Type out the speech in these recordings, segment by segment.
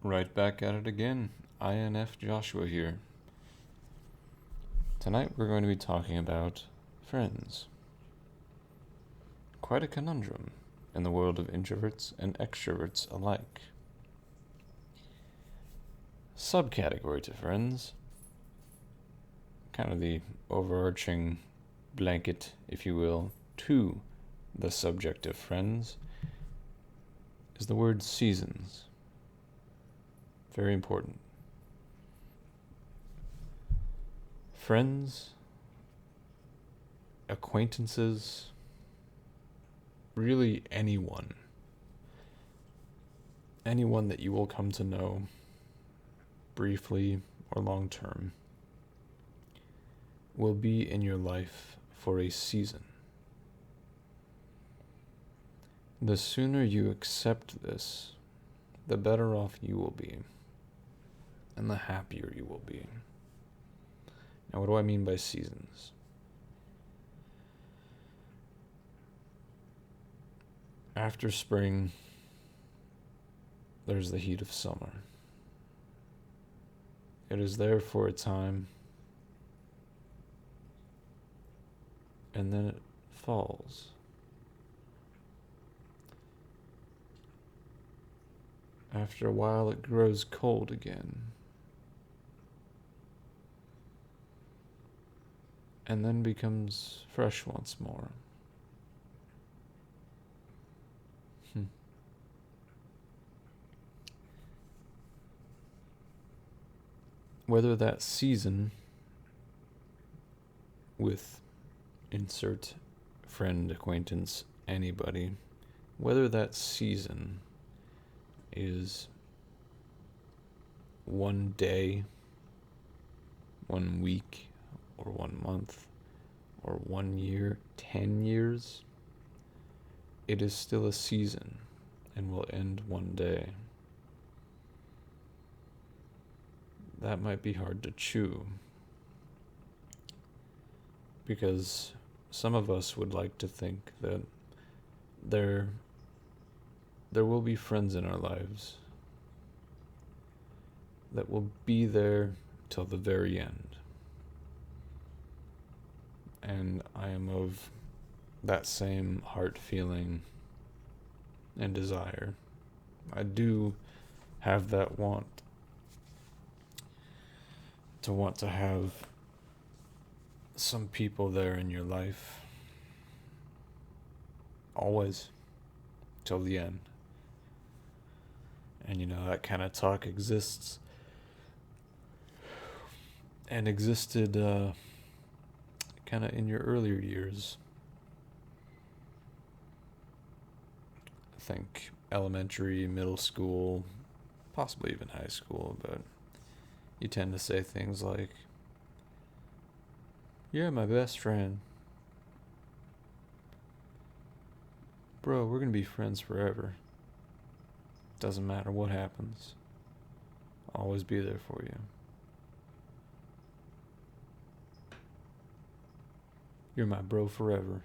Right back at it again. INFJoshua here. Tonight we're going to be talking about friends. Quite a conundrum in the world of introverts and extroverts alike. Subcategory to friends, kind of the overarching blanket, if you will, to the subject of friends, is the word seasons. Very important. Friends, acquaintances, really anyone that you will come to know briefly or long term will be in your life for a season. The sooner you accept this, the better off you will be, and the happier you will be. Now, what do I mean by seasons? After spring, there's the heat of summer. It is there for a time, and then it falls. After a while, it grows cold again, and then becomes fresh once more. Whether that season with insert friend, acquaintance, anybody, whether that season is 1 day, 1 week, or 1 month, or 1 year, 10 years, it is still a season and will end one day. That might be hard to chew, because some of us would like to think that there will be friends in our lives that will be there till the very end. And I am of that same heart feeling and desire. I do have that want to have some people there in your life always till the end. And that kind of talk exists and existed kind of in your earlier years. I think elementary, middle school, possibly even high school, but you tend to say things like, "You're my best friend. Bro, we're gonna be friends forever. Doesn't matter what happens. I'll always be there for you. You're my bro forever."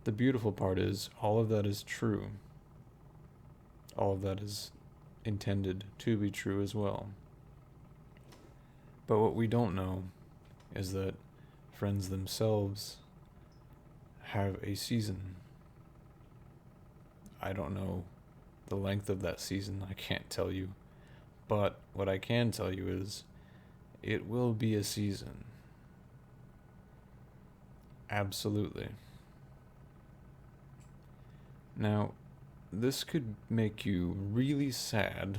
The beautiful part is, all of that is true. All of that is intended to be true as well. But what we don't know is that friends themselves have a season. I don't know the length of that season, I can't tell you. But what I can tell you is, it will be a season. Absolutely. Now, this could make you really sad,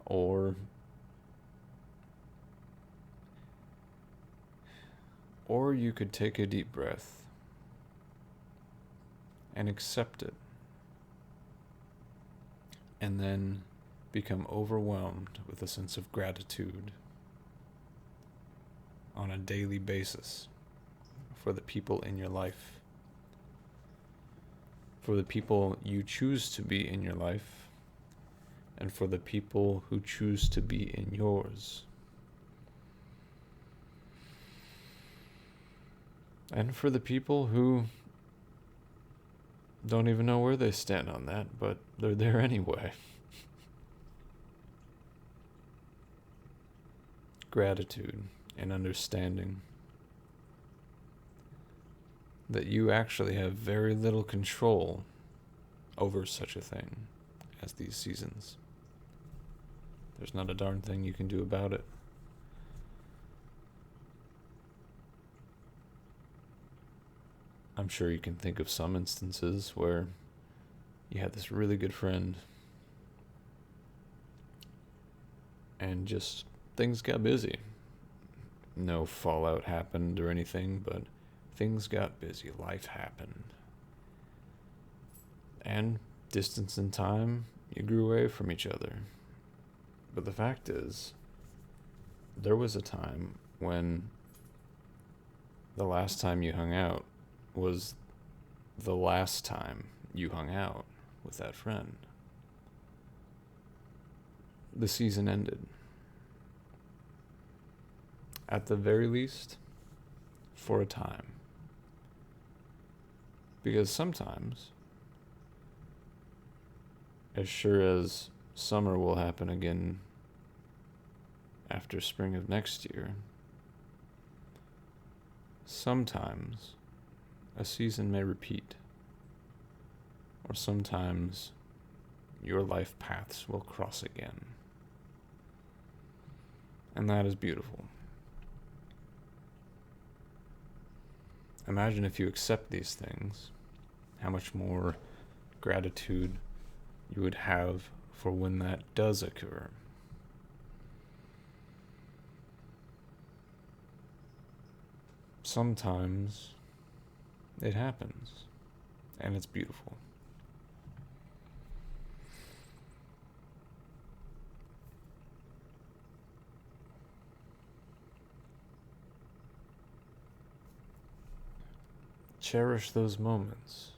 or you could take a deep breath and accept it, and then become overwhelmed with a sense of gratitude on a daily basis for the people in your life, for the people you choose to be in your life, and for the people who choose to be in yours. And for the people who Don't even know where they stand on that, but they're there anyway. Gratitude and understanding that you actually have very little control over such a thing as these seasons. There's not a darn thing you can do about it. I'm sure you can think of some instances where you had this really good friend and just things got busy. No fallout happened or anything, but things got busy. Life happened. And distance and time, you grew away from each other. But the fact is, there was a time when the last time you hung out was the last time you hung out with that friend. The season ended. At the very least, for a time. Because sometimes, as sure as summer will happen again after spring of next year, sometimes a season may repeat, or sometimes your life paths will cross again. And that is beautiful. Imagine if you accept these things, how much more gratitude you would have for when that does occur. Sometimes it happens, and it's beautiful. Cherish those moments.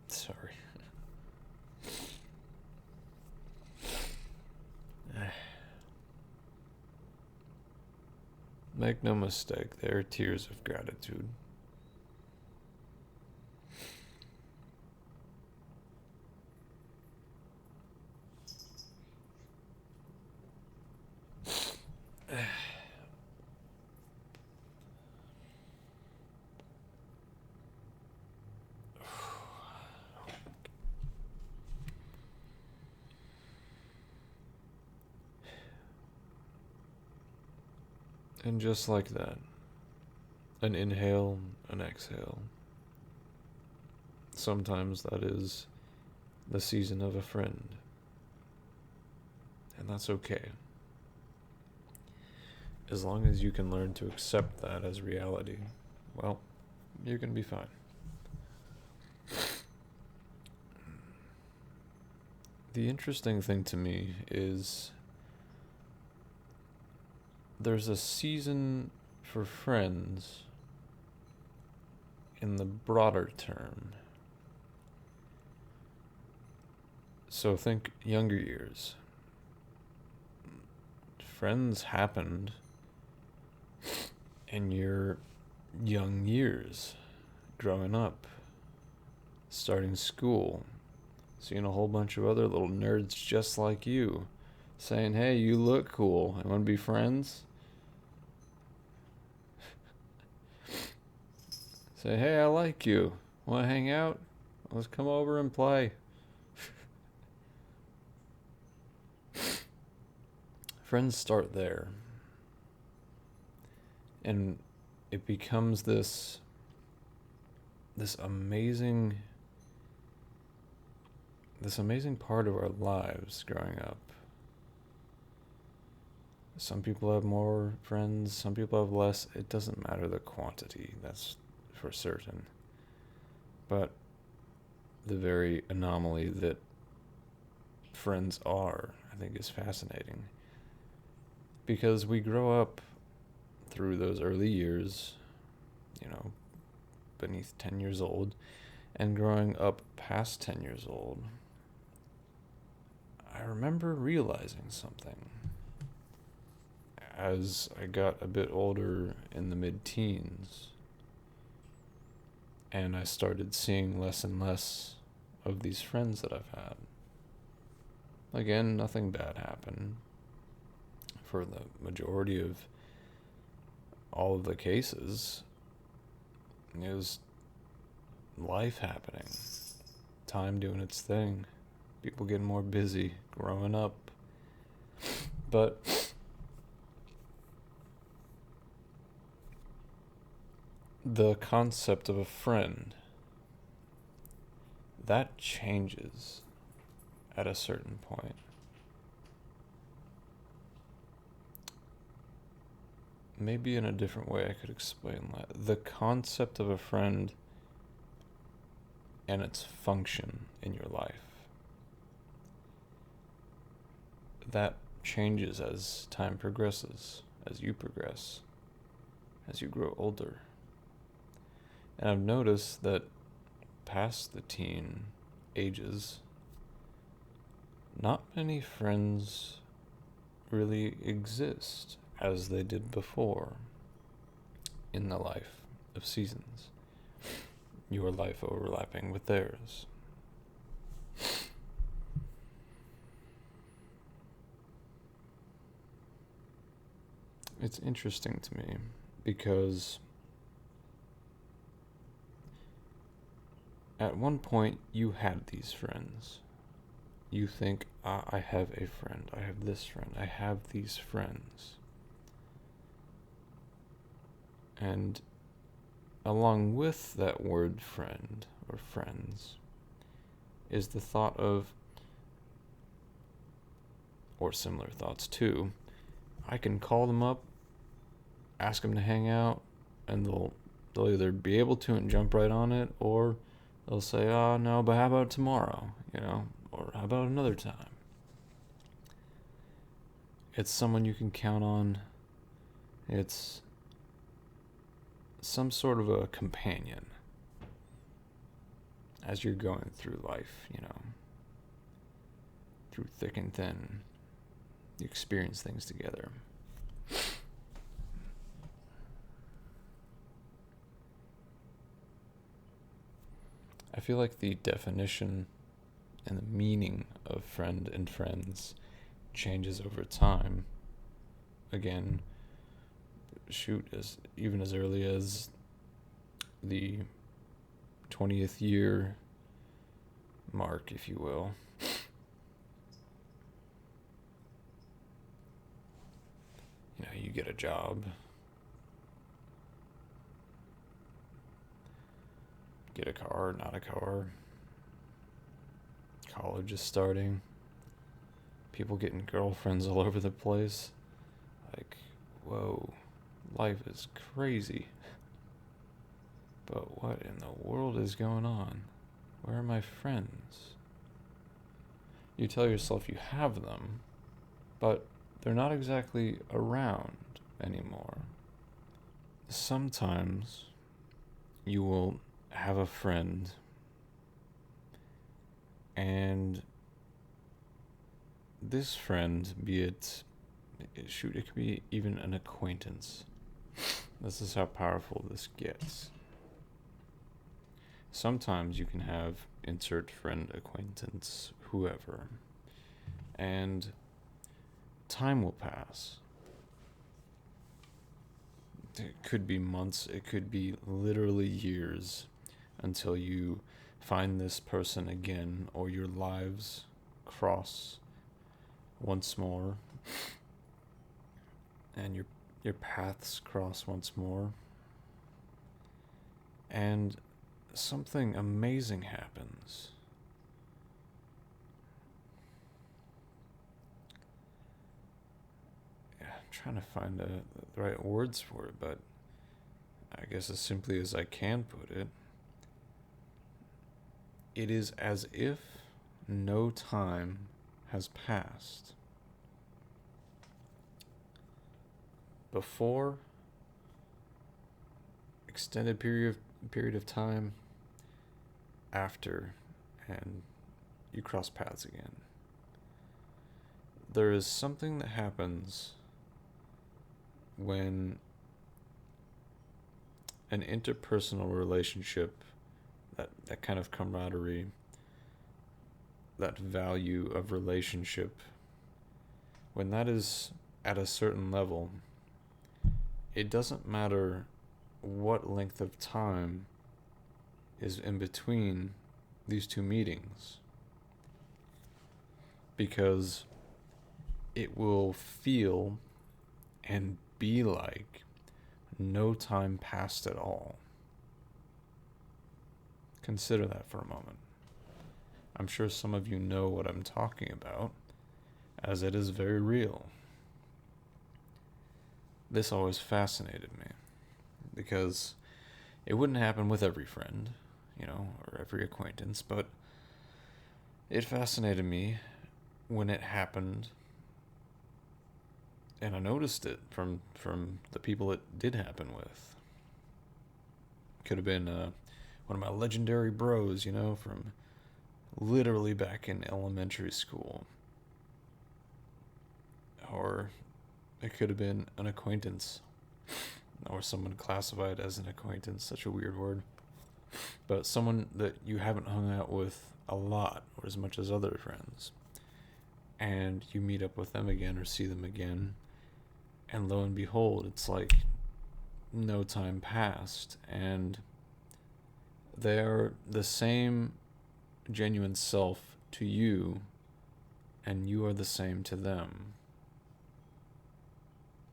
Sorry. Make no mistake, they are tears of gratitude. And just like that, an inhale, an exhale. Sometimes that is the season of a friend. And that's okay. As long as you can learn to accept that as reality, well, you're going to be fine. The interesting thing to me is there's a season for friends in the broader term. So think younger years. Friends happened in your young years, growing up, starting school, seeing a whole bunch of other little nerds just like you, saying, hey, you look cool, I want to be friends? Say, hey, I like you, want to hang out? Let's come over and play. Friends start there. And it becomes this amazing part of our lives growing up. Some people have more friends, some people have less. It doesn't matter the quantity, that's for certain. But the very anomaly that friends are, I think, is fascinating. Because we grow up through those early years, beneath 10 years old, and growing up past 10 years old, I I remember realizing something as I got a bit older in the mid-teens, and I started seeing less and less of these friends that I've had. Again, nothing bad happened. For the majority of all of the cases, it was life happening, time doing its thing, people getting more busy, growing up. But the concept of a friend, that changes at a certain point. Maybe in a different way I could explain that. The concept of a friend and its function in your life, that changes as time progresses, as you progress, as you grow older. And I've noticed that past the teen ages, not many friends really exist as they did before in the life of seasons, your life overlapping with theirs. It's interesting to me because at one point you had these friends. You think, I have a friend, I have this friend, I have these friends. And along with that word friend or friends is the thought of, or similar thoughts too, I can call them up, ask them to hang out, and they'll either be able to and jump right on it, or they'll say, oh no, but how about tomorrow, or how about another time? It's someone you can count on. It's some sort of a companion as you're going through life, through thick and thin. You experience things together. I feel like the definition and the meaning of friend and friends changes over time. Again, even as early as the 20th year mark, if you will. You get a job, get a car, not a car, college is starting, people getting girlfriends all over the place. Like, whoa, life is crazy. But what in the world is going on? Where are my friends? You tell yourself you have them, but they're not exactly around anymore. Sometimes you will have a friend and this friend, it could be even an acquaintance. This is how powerful this gets. Sometimes you can have insert friend, acquaintance, whoever, and time will pass. It could be months, it could be literally years until you find this person again, or your lives cross once more and your paths cross once more, and something amazing happens. I'm trying to find the right words for it, but I guess as simply as I can put it, it is as if no time has passed. Before, extended period of time, after, and you cross paths again. there is something that happens when an interpersonal relationship, that kind of camaraderie, that value of relationship, when that is at a certain level, it doesn't matter what length of time is in between these two meetings, because it will feel and be like no time passed at all. Consider that for a moment. I'm sure some of you know what I'm talking about, as it is very real. This always fascinated me, because it wouldn't happen with every friend, or every acquaintance, but it fascinated me when it happened, and I noticed it from the people it did happen with. Could have been one of my legendary bros, from literally back in elementary school. Or it could have been an acquaintance, or someone classified as an acquaintance, such a weird word. But someone that you haven't hung out with a lot, or as much as other friends. And you meet up with them again, or see them again, and lo and behold, it's like no time passed, and they're the same genuine self to you, and you are the same to them.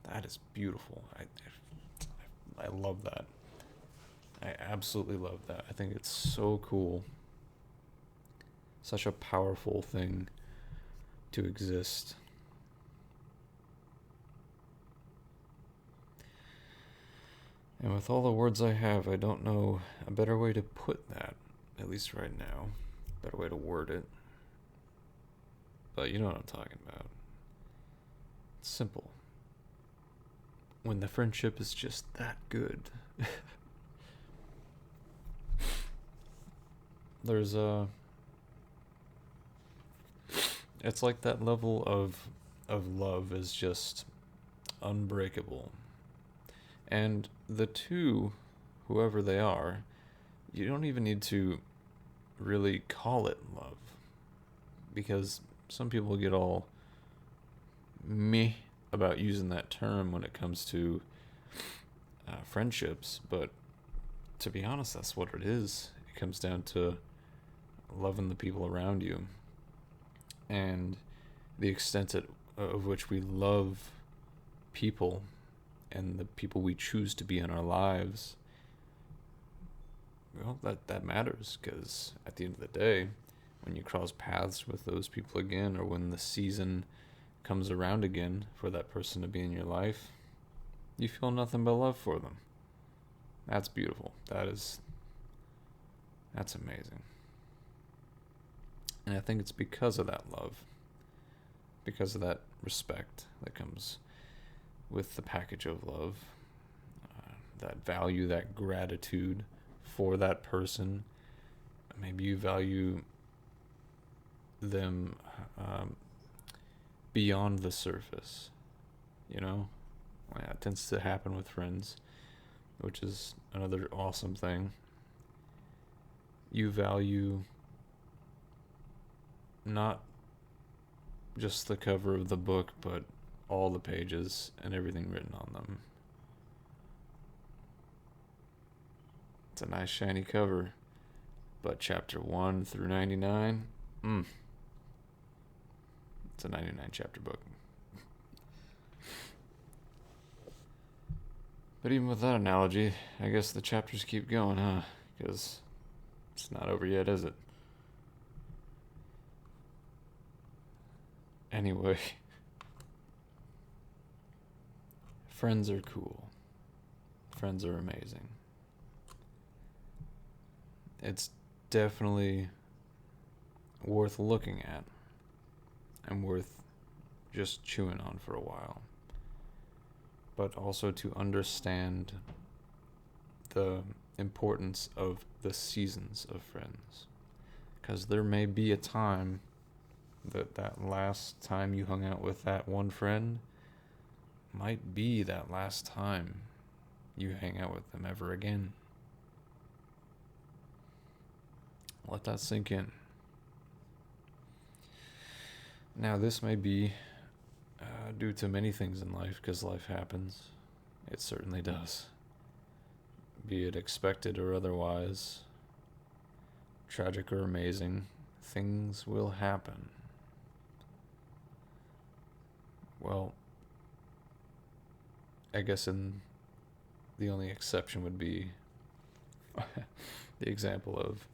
That is beautiful. I love that. I absolutely love that. I think it's so cool. Such a powerful thing to exist. And with all the words I have, I don't know a better way to put that, at least right now. Better way to word it. But you know what I'm talking about. It's simple. When the friendship is just that good. There's it's like that level of love is just unbreakable. And the two, whoever they are, you don't even need to really call it love, because some people get all meh about using that term when it comes to friendships, but to be honest, that's what it is. It comes down to loving the people around you, and the extent of which we love people and the people we choose to be in our lives. Well, that matters, because at the end of the day, when you cross paths with those people again, or when the season comes around again for that person to be in your life, you feel nothing but love for them. That's beautiful. That's amazing. And I think it's because of that love, because of that respect that comes with the package of love, that value, that gratitude for that person. Maybe you value them beyond the surface, That tends to happen with friends, which is another awesome thing. You value not just the cover of the book, but all the pages and everything written on them. It's a nice shiny cover, but chapter 1 through 99, it's a 99 chapter book. But even with that analogy, I guess the chapters keep going, huh? Because it's not over yet, is it? Anyway, friends are cool. Friends are amazing. It's definitely worth looking at and worth just chewing on for a while. But also to understand the importance of the seasons of friends. Because there may be a time that last time you hung out with that one friend might be that last time you hang out with them ever again. Let that sink in. Now, this may be due to many things in life, because life happens. It certainly does. Be it expected or otherwise, tragic or amazing, things will happen. Well, I guess the only exception would be the example of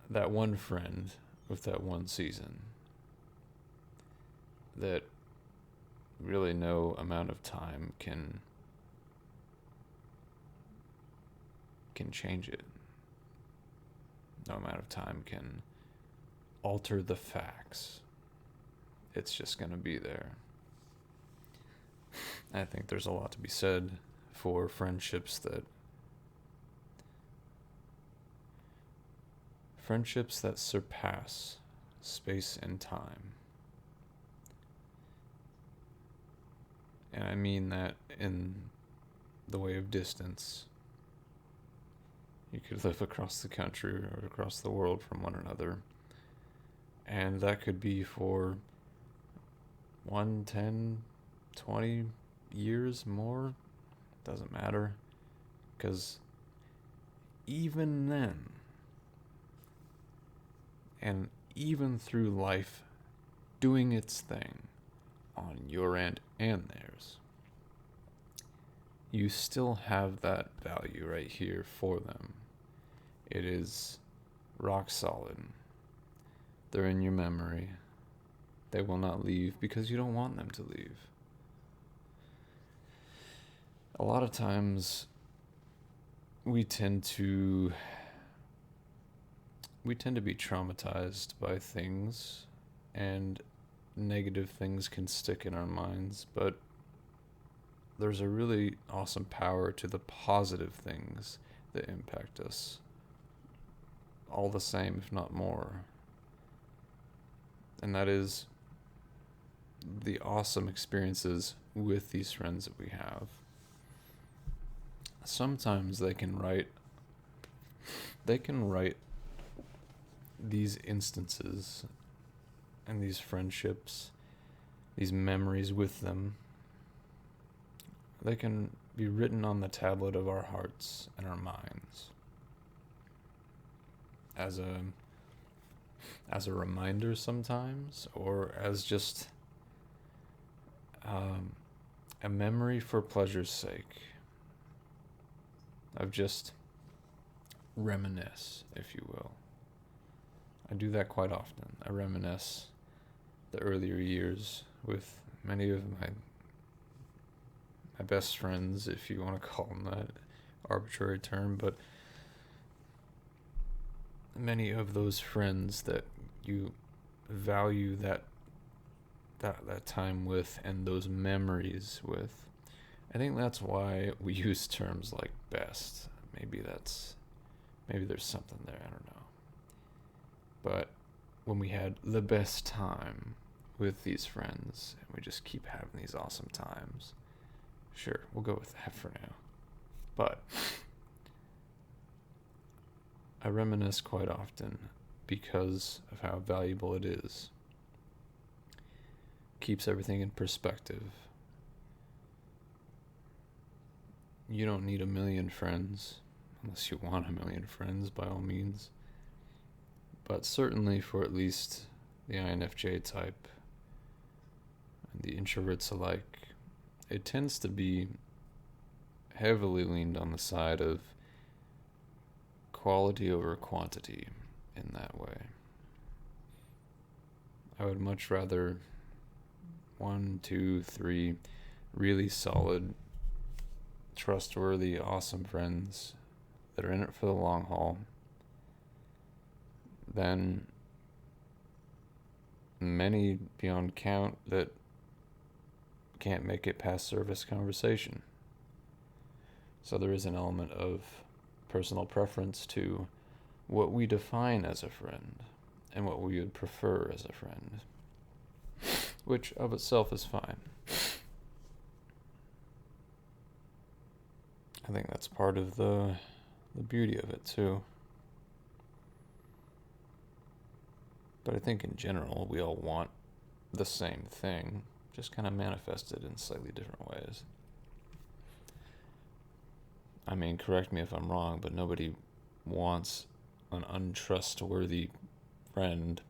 that one friend with that one season that really no amount of time can change it. No amount of time can alter the facts. It's just going to be there. I think there's a lot to be said for friendships that surpass space and time. And I mean that in the way of distance. You could live across the country or across the world from one another. And that could be for 1, 10, 20 years more. Doesn't matter. Because even then, and even through life doing its thing on your end and theirs, you still have that value right here for them. It is rock solid. They're in your memory. They will not leave because you don't want them to leave. A lot of times we tend to be traumatized by things, and negative things can stick in our minds, but there's a really awesome power to the positive things that impact us all the same, if not more. And that is the awesome experiences with these friends that we have. Sometimes they can write these instances and these friendships, these memories with them. They can be written on the tablet of our hearts and our minds as a reminder sometimes, or as just a memory for pleasure's sake, of just reminisce, if you will. I do that quite often. I reminisce the earlier years with many of my best friends, if you want to call them that arbitrary term, but many of those friends that you value that time with and those memories with. I think that's why we use terms like best. Maybe there's something there, I don't know. But when we had the best time with these friends, and we just keep having these awesome times, sure, we'll go with that for now. But I reminisce quite often because of how valuable it is. Keeps everything in perspective. You don't need 1,000,000 friends, unless you want 1,000,000 friends, by all means. But certainly for at least the INFJ type and the introverts alike, it tends to be heavily leaned on the side of quality over quantity in that way. I would much rather 1, 2, 3 really solid, trustworthy, awesome friends that are in it for the long haul than many beyond count that can't make it past service conversation. So there is an element of personal preference to what we define as a friend. and what we would prefer as a friend, which of itself is fine. I think that's part of the beauty of it too. But I think in general, we all want the same thing, just kind of manifested in slightly different ways. I mean, correct me if I'm wrong, but nobody wants an untrustworthy friend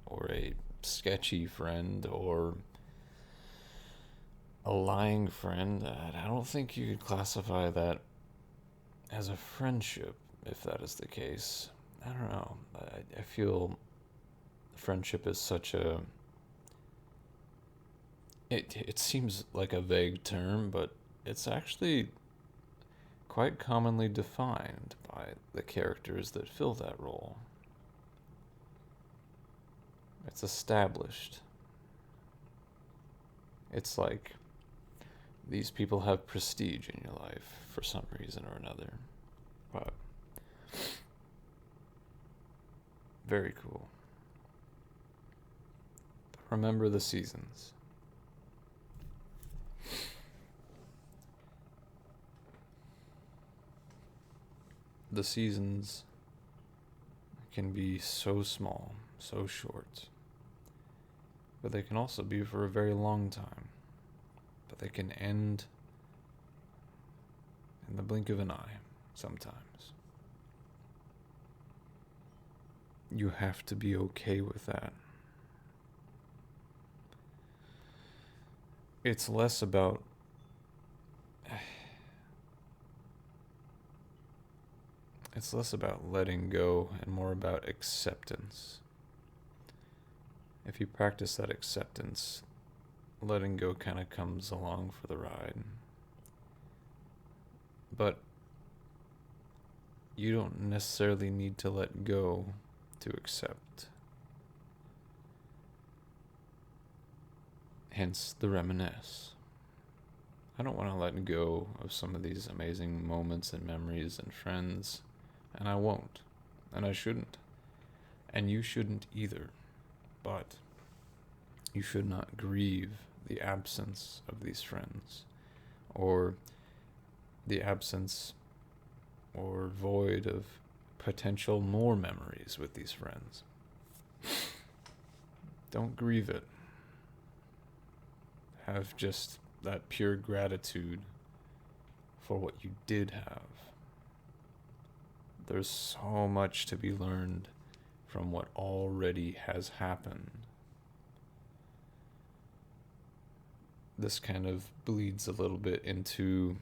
or a sketchy friend or a lying friend. I don't think you could classify that as a friendship if that is the case. I don't know. I feel friendship is such a... It seems like a vague term, but it's actually quite commonly defined by the characters that fill that role. It's established. It's like these people have prestige in your life for some reason or another. But very cool. Remember the seasons. The seasons can be so small, so short, but they can also be for a very long time. But they can end in the blink of an eye sometimes. You have to be okay with that. It's less about letting go and more about acceptance. If you practice that acceptance, letting go kind of comes along for the ride. But you don't necessarily need to let go to accept. Hence the reminisce. I don't want to let go of some of these amazing moments and memories and friends, and I won't, and I shouldn't, and you shouldn't either. But you should not grieve the absence of these friends, or the absence or void of potential more memories with these friends. Don't grieve it. Have just that pure gratitude for what you did have. There's so much to be learned from what already has happened. This kind of bleeds a little bit into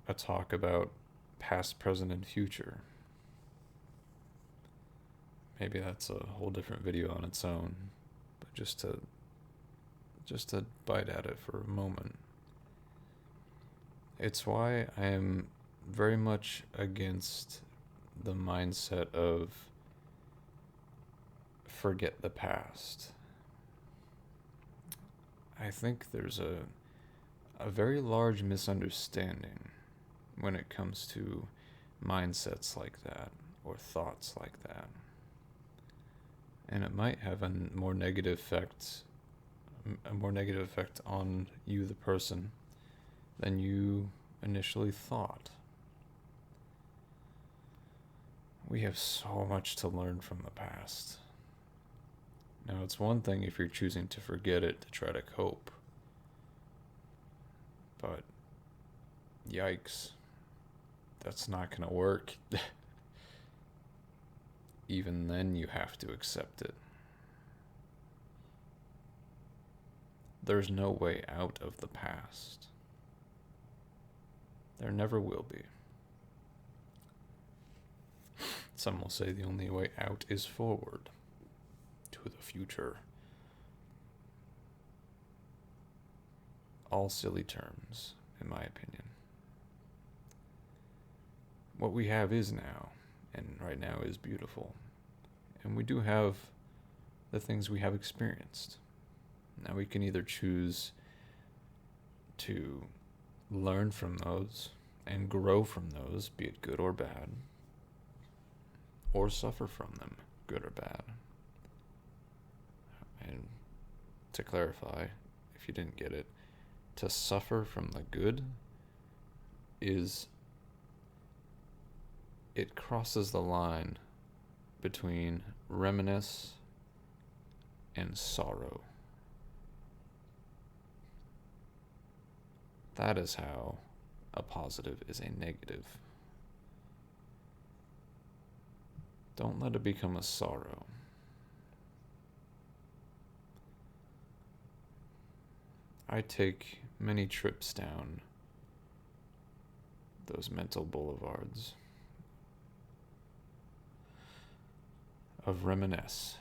a talk about past, present, and future. Maybe that's a whole different video on its own, but just to bite at it for a moment. It's why I am very much against the mindset of forget the past. I think there's a very large misunderstanding when it comes to mindsets like that or thoughts like that. And it might have a more negative effect on you, the person, than you initially thought. We have so much to learn from the past. Now, it's one thing if you're choosing to forget it to try to cope. But, yikes, that's not going to work. Even then, you have to accept it. There's no way out of the past. There never will be. Some will say the only way out is forward to the future. All silly terms, in my opinion. What we have is now, and right now is beautiful. And we do have the things we have experienced. Now we can either choose to learn from those and grow from those, be it good or bad. or suffer from them, good or bad. And to clarify, if you didn't get it, to suffer from the good is, it crosses the line between reminisce and sorrow. That is how a positive is a negative. Don't let it become a sorrow. I take many trips down those mental boulevards of reminisce.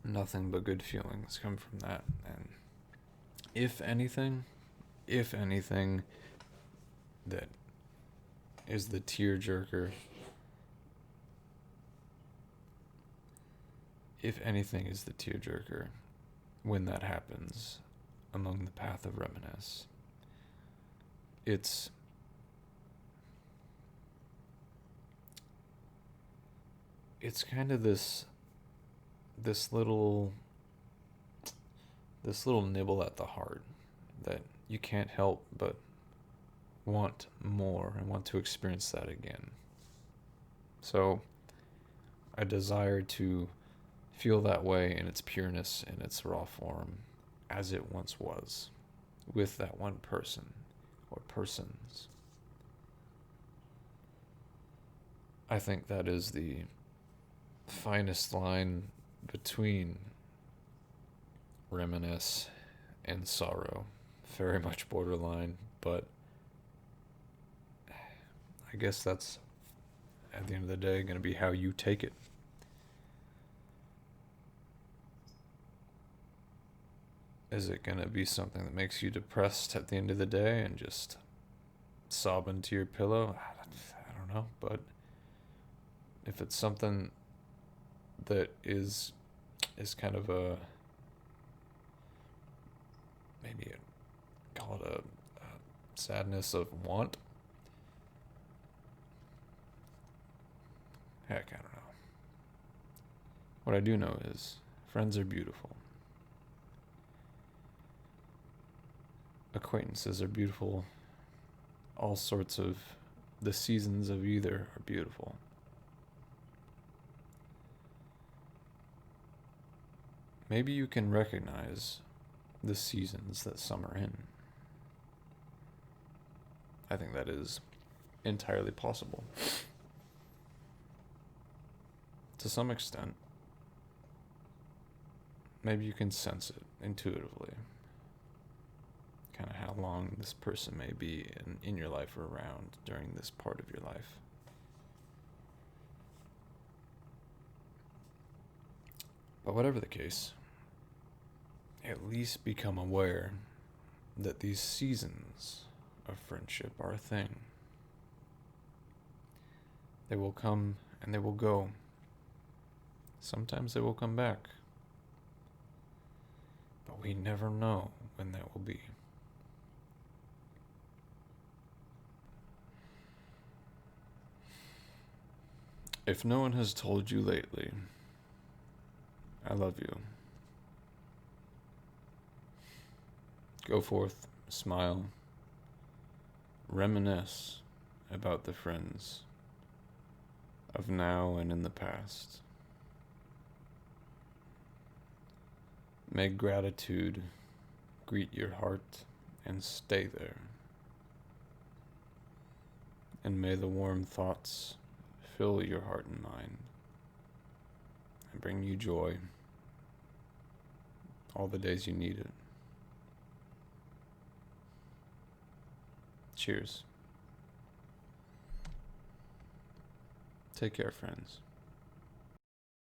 Nothing but good feelings come from that. And if anything that is the tearjerker, when that happens along the path of reminisce, it's kind of this little nibble at the heart that you can't help but want more and want to experience that again. So I desire to feel that way in its pureness, in its raw form, as it once was, with that one person or persons. I think that is the finest line between reminisce and sorrow. Very much borderline, but I guess that's, at the end of the day, going to be how you take it. Is it going to be something that makes you depressed at the end of the day and just sob into your pillow? I don't know, but if it's something that is kind of a, maybe call it a sadness of want. Heck, I don't know. What I do know is friends are beautiful. Acquaintances are beautiful. All sorts of the seasons of either are beautiful. Maybe you can recognize the seasons that some are in. I think that is entirely possible. To some extent, maybe you can sense it intuitively. Kind of how long this person may be in your life or around during this part of your life. But whatever the case, at least become aware that these seasons of friendship are a thing. They will come and they will go. Sometimes they will come back. But we never know when that will be. If no one has told you lately, I love you. Go forth, smile, reminisce about the friends of now and in the past. May gratitude greet your heart and stay there. And may the warm thoughts fill your heart and mind and bring you joy all the days you need it. Cheers. Take care, friends.